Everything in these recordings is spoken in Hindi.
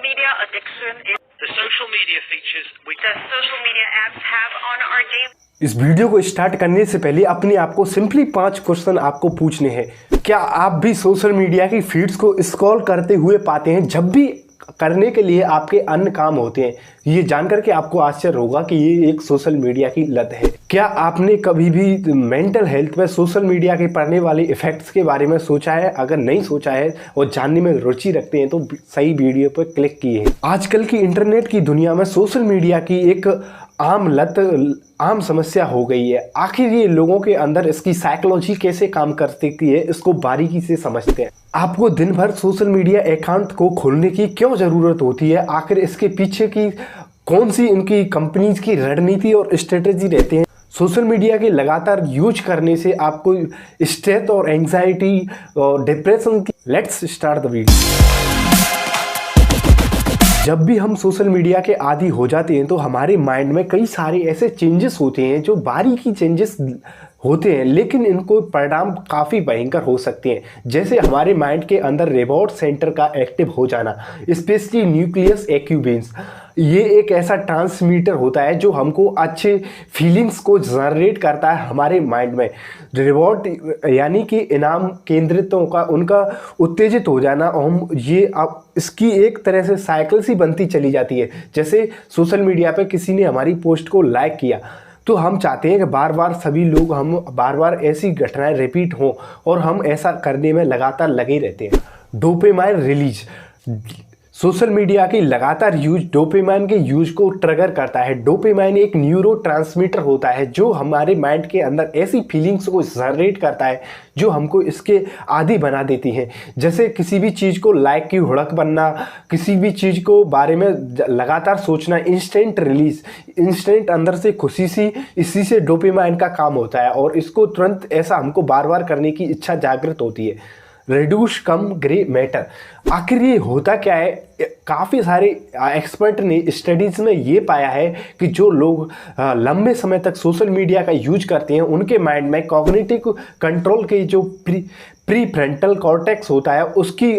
media addiction is the social media features the social media apps have on our daily. इस वीडियो को स्टार्ट करने से पहले अपने आप को सिंपली 5 क्वेश्चन आपको पूछने हैं। क्या आप भी सोशल मीडिया की फीड्स को स्क्रॉल करते हुए पाते हैं जब भी करने के लिए आपके अन्य काम होते हैं? ये जानकर के आपको आश्चर्य होगा कि ये एक सोशल मीडिया की लत है। क्या आपने कभी भी मेंटल हेल्थ में सोशल मीडिया के पड़ने वाले इफेक्ट्स के बारे में सोचा है? अगर नहीं सोचा है और जानने में रुचि रखते हैं तो सही वीडियो पर क्लिक किए। आजकल की इंटरनेट की दुनिया में सोशल मीडिया की एक आम लत, आम समस्या हो गई है। आखिर ये लोगों के अंदर इसकी साइकोलॉजी कैसे काम करती है, इसको बारीकी से समझते हैं। आपको दिन भर सोशल मीडिया अकाउंट को खोलने की क्यों ज़रूरत होती है? आखिर इसके पीछे की कौन सी इनकी कंपनीज की रणनीति और स्ट्रेटेजी रहते हैं? सोशल मीडिया के लगातार यूज करने से आपको स्ट्रेस और एंग्जाइटी और डिप्रेशन की लेट्स स्टार्ट द वीडियो। जब भी हम सोशल मीडिया के आदी हो जाते हैं तो हमारे माइंड में कई सारे ऐसे चेंजेस होते हैं जो बारीकी चेंजेस होते हैं, लेकिन इनको परिणाम काफ़ी भयंकर हो सकते हैं। जैसे हमारे माइंड के अंदर रिवॉर्ड सेंटर का एक्टिव हो जाना, स्पेशली न्यूक्लियस एक्यूबेंस। ये एक ऐसा ट्रांसमीटर होता है जो हमको अच्छे फीलिंग्स को जनरेट करता है हमारे माइंड में। रिवॉर्ड यानी कि इनाम केंद्रितों का उनका उत्तेजित हो जाना, हम ये अब इसकी एक तरह से साइकिल सी बनती चली जाती है। जैसे सोशल मीडिया पे किसी ने हमारी पोस्ट को लाइक किया तो हम चाहते हैं कि बार बार सभी लोग हम बार बार ऐसी घटनाएं रिपीट हों और हम ऐसा करने में लगातार लगे रहते हैं। डोपामाइन रिलीज, सोशल मीडिया की लगातार यूज डोपामाइन के यूज को ट्रिगर करता है। डोपामाइन एक न्यूरोट्रांसमीटर होता है जो हमारे माइंड के अंदर ऐसी फीलिंग्स को जनरेट करता है जो हमको इसके आदी बना देती हैं। जैसे किसी भी चीज़ को लाइक की हुड़क बनना, किसी भी चीज़ को बारे में लगातार सोचना, इंस्टेंट रिलीज, इंस्टेंट अंदर से खुशी सी, इसी से डोपामाइन का काम होता है और इसको तुरंत ऐसा हमको बार बार करने की इच्छा जागृत होती है। रिड्यूस कम ग्रे मैटर, आखिर ये होता क्या है? काफ़ी सारे एक्सपर्ट ने स्टडीज़ में ये पाया है कि जो लोग लंबे समय तक सोशल मीडिया का यूज करते हैं उनके माइंड में कॉग्निटिव कंट्रोल के जो प्री फ्रंटल कॉर्टेक्स होता है उसकी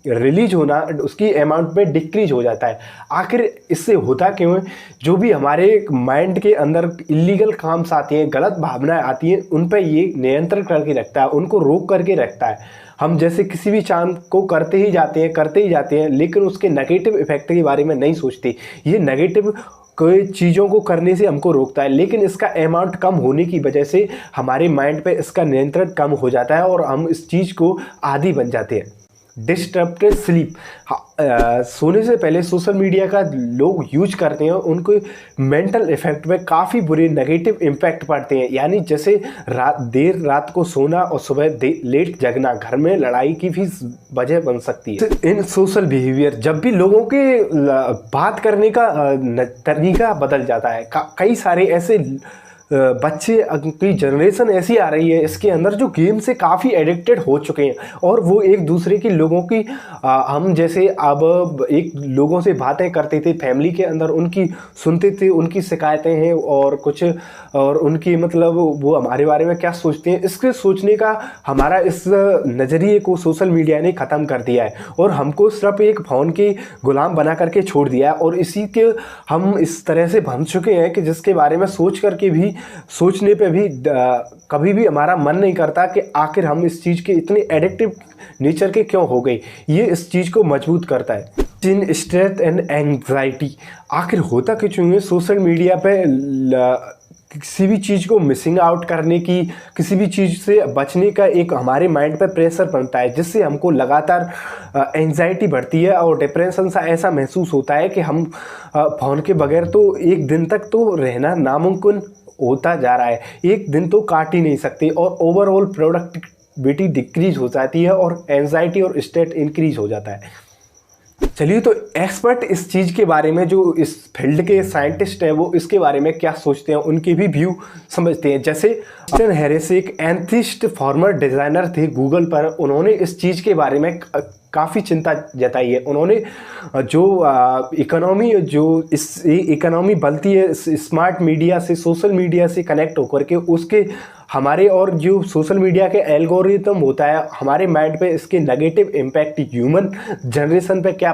रिलीज होना, उसकी अमाउंट में डिक्रीज हो जाता है। आखिर इससे होता क्यों है? जो भी हमारे माइंड के अंदर इलीगल काम्स आती हैं, गलत भावनाएं आती हैं, उन पर ये नियंत्रण करके रखता है, उनको रोक करके रखता है। हम जैसे किसी भी काम को करते ही जाते हैं लेकिन उसके नेगेटिव इफेक्ट के बारे में नहीं सोचते। ये नेगेटिव कोई चीज़ों को करने से हमको रोकता है, लेकिन इसका अमाउंट कम होने की वजह से हमारे माइंड पे इसका नियंत्रण कम हो जाता है और हम इस चीज़ को आदी बन जाते हैं। डिस्टर्ब्ड स्लीप, सोने से पहले सोशल मीडिया का लोग यूज करते हैं, उनको मेंटल इफेक्ट में काफ़ी बुरे नेगेटिव इम्पैक्ट पड़ते हैं। यानी जैसे देर रात को सोना और सुबह लेट जगना घर में लड़ाई की भी वजह बन सकती है। इन सोशल बिहेवियर, जब भी लोगों के बात करने का तरीका बदल जाता है। कई सारे ऐसे बच्चे की जनरेशन ऐसी आ रही है इसके अंदर जो गेम से काफ़ी एडिक्टेड हो चुके हैं और वो एक दूसरे की लोगों की हम जैसे अब एक लोगों से बातें करते थे फैमिली के अंदर, उनकी सुनते थे, उनकी शिकायतें हैं और कुछ और उनकी मतलब वो हमारे बारे में क्या सोचते हैं, इसके सोचने का हमारा इस नज़रिए को सोशल मीडिया ने ख़त्म कर दिया है और हमको सिर्फ एक फ़ोन के गुलाम बना करके छोड़ दिया है। और इसी के हम इस तरह से बन चुके हैं कि जिसके बारे में सोचने पे भी कभी भी हमारा मन नहीं करता कि आखिर हम इस चीज़ के इतने एडिक्टिव नेचर के क्यों हो गए। ये इस चीज़ को मजबूत करता है। इन स्ट्रेस एंड एंग्जाइटी, आखिर होता क्यों है? सोशल मीडिया पे किसी भी चीज़ को मिसिंग आउट करने की, किसी भी चीज़ से बचने का एक हमारे माइंड पर प्रेशर बनता है जिससे हमको लगातार एंग्जाइटी बढ़ती है और डिप्रेशन सा ऐसा महसूस होता है कि हम फ़ोन के बगैर तो एक दिन तक तो रहना नामुमकिन होता जा रहा है, एक दिन तो काट ही नहीं सकते और ओवरऑल प्रोडक्टिविटी डिक्रीज हो जाती है और एंजाइटी और स्ट्रेस इंक्रीज हो जाता है। चलिए, तो एक्सपर्ट इस चीज़ के बारे में, जो इस फील्ड के साइंटिस्ट हैं, वो इसके बारे में क्या सोचते हैं, उनके भी व्यू समझते हैं। जैसे एलन हैरिस एक एंथिस्ट फॉर्मर डिज़ाइनर थे गूगल पर, उन्होंने इस चीज़ के बारे में काफ़ी चिंता जताई है। उन्होंने जो इकोनॉमी बनती है स्मार्ट मीडिया से, सोशल मीडिया से कनेक्ट होकर के, उसके हमारे और जो सोशल मीडिया के एल्गोरिथम होता है हमारे माइंड पे, इसके नेगेटिव इम्पैक्ट ह्यूमन जनरेशन पे क्या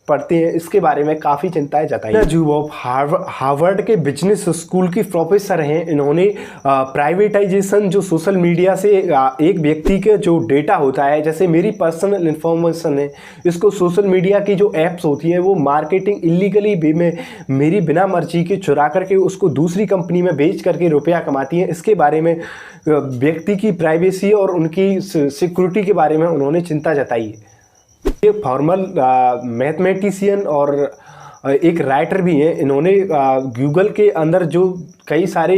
पढ़ते हैं, इसके बारे में काफ़ी चिंताएं जताई। जुबॉब हार्वर्ड के बिजनेस स्कूल की प्रोफेसर हैं। इन्होंने प्राइवेटाइजेशन जो सोशल मीडिया से एक व्यक्ति के जो डेटा होता है, जैसे मेरी पर्सनल इन्फॉर्मेशन है, इसको सोशल मीडिया की जो ऐप्स होती हैं वो मार्केटिंग इलीगली वे में मेरी बिना मर्जी के चुरा करके उसको दूसरी कंपनी में बेच करके रुपया कमाती हैं। इसके बारे में व्यक्ति की प्राइवेसी और उनकी सिक्योरिटी के बारे में उन्होंने चिंता जताई है। ये फॉर्मल मैथमेटिशियन और एक राइटर भी हैं। इन्होंने गूगल के अंदर जो कई सारे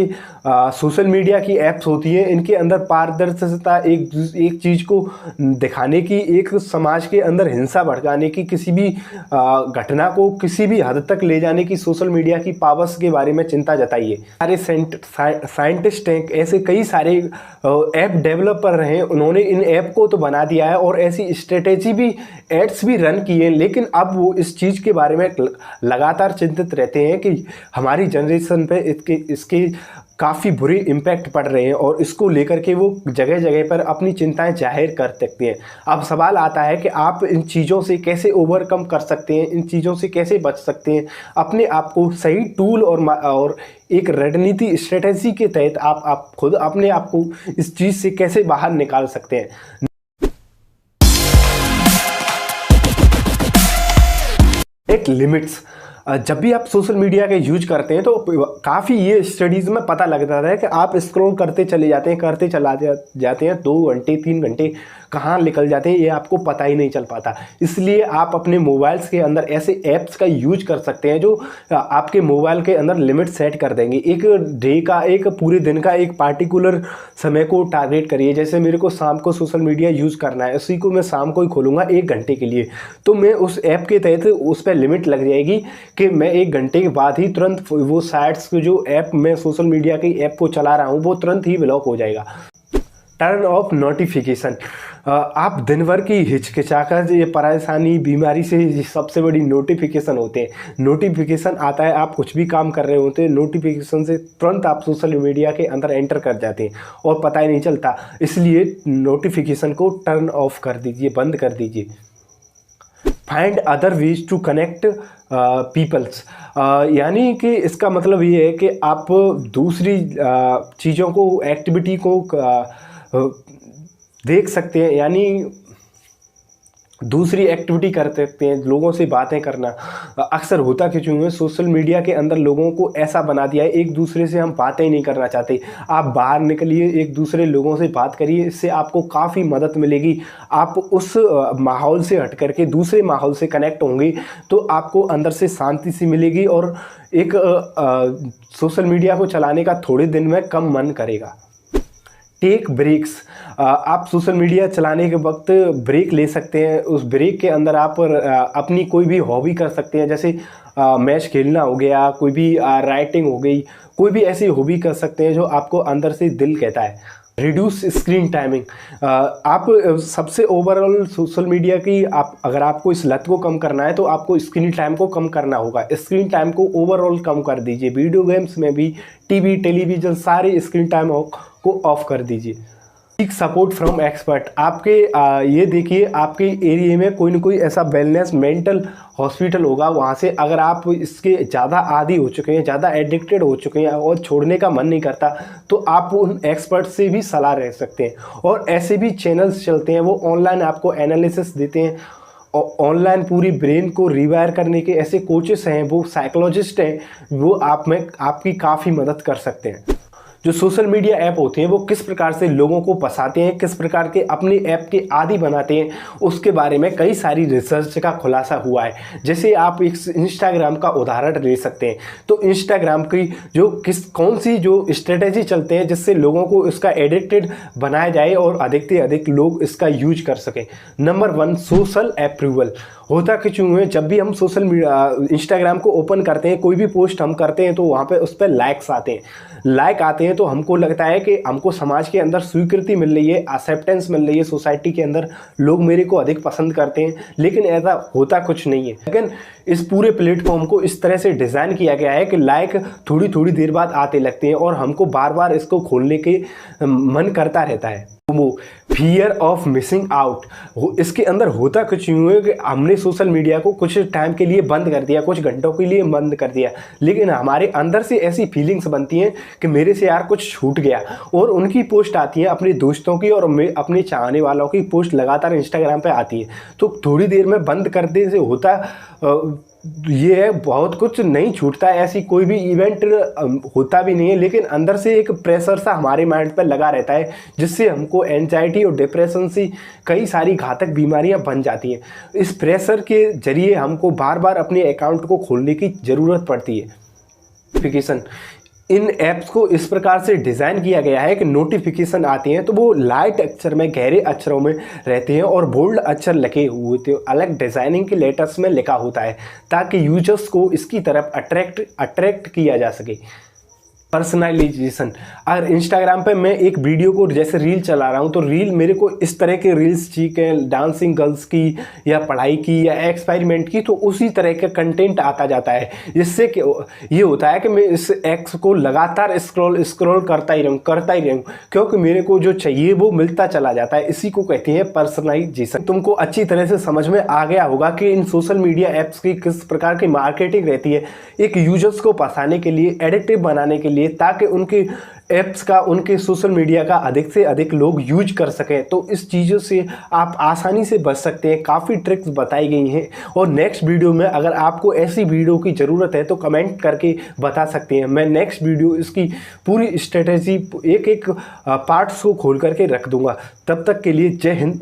सोशल मीडिया की ऐप्स होती हैं, इनके अंदर पारदर्शिता, एक चीज़ को दिखाने की, एक समाज के अंदर हिंसा भड़काने की, किसी भी घटना को किसी भी हद तक ले जाने की सोशल मीडिया की पावर्स के बारे में चिंता जताई है। सारे साइंटिस्ट हैं, ऐसे कई सारे ऐप डेवलपर हैं, उन्होंने इन ऐप को तो बना दिया है और ऐसी स्ट्रेटेजी भी, एड्स भी रन किए, लेकिन अब वो इस चीज़ के बारे में लगातार चिंतित रहते हैं कि हमारी जनरेशन पे इसके काफ़ी बुरे इम्पैक्ट पड़ रहे हैं और इसको लेकर के वो जगह जगह पर अपनी चिंताएं जाहिर कर सकते हैं। अब सवाल आता है कि आप इन चीज़ों से कैसे ओवरकम कर सकते हैं, इन चीज़ों से कैसे बच सकते हैं, अपने आप को सही टूल और एक रणनीति स्ट्रेटेजी के तहत आप खुद अपने आप को इस चीज़ से कैसे बाहर निकाल सकते हैं। एक लिमिट्स, जब भी आप सोशल मीडिया का यूज करते हैं तो काफ़ी ये स्टडीज़ में पता लगता है कि आप स्क्रॉल करते चले जाते हैं 2 घंटे 3 घंटे कहाँ निकल जाते हैं ये आपको पता ही नहीं चल पाता। इसलिए आप अपने मोबाइल्स के अंदर ऐसे ऐप्स का यूज कर सकते हैं जो आपके मोबाइल के अंदर लिमिट सेट कर देंगे। एक डे का, एक पूरे दिन का एक पार्टिकुलर समय को टारगेट करिए। जैसे मेरे को शाम को सोशल मीडिया यूज़ करना है, उसी को मैं शाम को ही खोलूँगा 1 घंटे के लिए, तो मैं उस ऐप के तहत उस पर लिमिट लग जाएगी कि मैं 1 घंटे के बाद ही तुरंत वो साइट्स को, जो ऐप मैं सोशल मीडिया की ऐप को चला रहा हूँ, वो तुरंत ही ब्लॉक हो जाएगा। टर्न ऑफ नोटिफिकेशन, आप दिन भर की हिचकिचाहट, ये परेशानी, बीमारी से सबसे बड़ी नोटिफिकेशन होते हैं। नोटिफिकेशन आता है, आप कुछ भी काम कर रहे होते हैं, नोटिफिकेशन से तुरंत आप सोशल मीडिया के अंदर एंटर कर जाते हैं और पता ही नहीं चलता। इसलिए नोटिफिकेशन को टर्न ऑफ कर दीजिए, बंद कर दीजिए। Find other ways to connect peoples, यानी कि इसका मतलब ये है कि आप दूसरी चीज़ों को, एक्टिविटी को देख सकते हैं, यानी दूसरी एक्टिविटी कर सकते हैं, लोगों से बातें करना। अक्सर होता क्यों है, सोशल मीडिया के अंदर लोगों को ऐसा बना दिया है, एक दूसरे से हम बातें ही नहीं करना चाहते। आप बाहर निकलिए, एक दूसरे लोगों से बात करिए, इससे आपको काफ़ी मदद मिलेगी। आप उस माहौल से हट करके दूसरे माहौल से कनेक्ट होंगे तो आपको अंदर से शांति सी मिलेगी और एक सोशल मीडिया को चलाने का थोड़े दिन में कम मन करेगा। टेक ब्रेक्स, आप सोशल मीडिया चलाने के वक्त ब्रेक ले सकते हैं। उस ब्रेक के अंदर आप अपनी कोई भी हॉबी कर सकते हैं, जैसे मैच खेलना हो गया, कोई भी राइटिंग हो गई, कोई भी ऐसी हॉबी कर सकते हैं जो आपको अंदर से दिल कहता है। रिड्यूस स्क्रीन टाइमिंग, आप सबसे ओवरऑल सोशल मीडिया की, आप अगर आपको इस लत को कम करना है तो आपको स्क्रीन टाइम को कम करना होगा। स्क्रीन टाइम को ओवरऑल कम कर दीजिए। वीडियो गेम्स में भी, टीवी, टेलीविज़न, सारे स्क्रीन टाइम को ऑफ कर दीजिए। सीक सपोर्ट फ्रॉम एक्सपर्ट, आपके ये देखिए, आपके एरिया में कोई ना कोई ऐसा वेलनेस मेंटल हॉस्पिटल होगा, वहाँ से अगर आप इसके ज़्यादा आदी हो चुके हैं, ज़्यादा एडिक्टेड हो चुके हैं और छोड़ने का मन नहीं करता, तो आप उन एक्सपर्ट से भी सलाह रह सकते हैं। और ऐसे भी चैनल्स चलते हैं, वो ऑनलाइन आपको एनालिसिस देते हैं, ऑनलाइन पूरी ब्रेन को रिवायर करने के ऐसे कोचेस हैं, वो साइकोलॉजिस्ट हैं, वो आप में आपकी काफ़ी मदद कर सकते हैं। जो सोशल मीडिया ऐप होते हैं वो किस प्रकार से लोगों को फंसाते हैं, किस प्रकार के अपने ऐप के आदी बनाते हैं, उसके बारे में कई सारी रिसर्च का खुलासा हुआ है। जैसे आप एक इंस्टाग्राम का उदाहरण ले सकते हैं, तो इंस्टाग्राम की जो कौन सी जो स्ट्रेटेजी चलते हैं जिससे लोगों को इसका एडिक्टेड बनाया जाए और अधिक से अधिक लोग इसका यूज कर सकें। Number 1, social approval. होता क्यों है, जब भी हम सोशल मीडिया इंस्टाग्राम को ओपन करते हैं, कोई भी पोस्ट हम करते हैं तो वहाँ पे उस पर लाइक्स आते हैं। लाइक आते हैं तो हमको लगता है कि हमको समाज के अंदर स्वीकृति मिल रही है, एक्सेप्टेंस मिल रही है, सोसाइटी के अंदर लोग मेरे को अधिक पसंद करते हैं, लेकिन ऐसा होता कुछ नहीं है। लेकिन इस पूरे प्लेटफॉर्म को इस तरह से डिज़ाइन किया गया है कि लाइक थोड़ी थोड़ी देर बाद आते लगते हैं और हमको बार बार इसको खोलने के मन करता रहता है। वो फियर ऑफ मिसिंग आउट, इसके अंदर होता कुछ यूँ है कि हमने सोशल मीडिया को कुछ टाइम के लिए बंद कर दिया, कुछ घंटों के लिए बंद कर दिया, लेकिन हमारे अंदर से ऐसी फीलिंग्स बनती हैं कि मेरे से यार कुछ छूट गया। और उनकी पोस्ट आती है अपने दोस्तों की और अपने चाहने वालों की पोस्ट लगातार इंस्टाग्राम पे आती है। तो थोड़ी देर में बंद करने से होता ये है, बहुत कुछ नहीं छूटता है, ऐसी कोई भी इवेंट होता भी नहीं है, लेकिन अंदर से एक प्रेशर सा हमारे माइंड पर लगा रहता है, जिससे हमको एंजाइटी और डिप्रेशन सी कई सारी घातक बीमारियां बन जाती हैं। इस प्रेशर के जरिए हमको बार बार अपने अकाउंट को खोलने की ज़रूरत पड़ती है। नोटिफिकेशन, इन ऐप्स को इस प्रकार से डिज़ाइन किया गया है कि नोटिफिकेशन आती हैं तो वो लाइट अक्षर में, गहरे अक्षरों में रहते हैं और बोल्ड अक्षर लिखे हुए थे, अलग डिज़ाइनिंग के लेटर्स में लिखा होता है, ताकि यूजर्स को इसकी तरफ अट्रैक्ट किया जा सके। पर्सनलाइजेशन, अगर इंस्टाग्राम पे मैं एक वीडियो को जैसे रील चला रहा हूँ तो रील मेरे को इस तरह के रील्स चाहिए, डांसिंग गर्ल्स की या पढ़ाई की या एक्सपेरिमेंट की, तो उसी तरह का कंटेंट आता जाता है, जिससे कि ये होता है कि मैं इस एक्स को लगातार स्क्रॉल करता ही रहूँ क्योंकि मेरे को जो चाहिए वो मिलता चला जाता है। इसी को कहते हैं पर्सनलाइजेशन। तुमको अच्छी तरह से समझ में आ गया होगा कि इन सोशल मीडिया ऐप्स की किस प्रकार की मार्केटिंग रहती है, एक यूजर्स को फंसाने के लिए, एडिक्टिव बनाने के लिए, ताकि उनके ऐप्स का, उनके सोशल मीडिया का अधिक से अधिक लोग यूज कर सकें। तो इस चीज़ों से आप आसानी से बच सकते हैं। काफ़ी ट्रिक्स बताई गई हैं और नेक्स्ट वीडियो में अगर आपको ऐसी वीडियो की ज़रूरत है तो कमेंट करके बता सकते हैं। मैं नेक्स्ट वीडियो इसकी पूरी स्ट्रेटेजी एक एक पार्ट्स को खोल करके रख दूंगा। तब तक के लिए जय हिंद।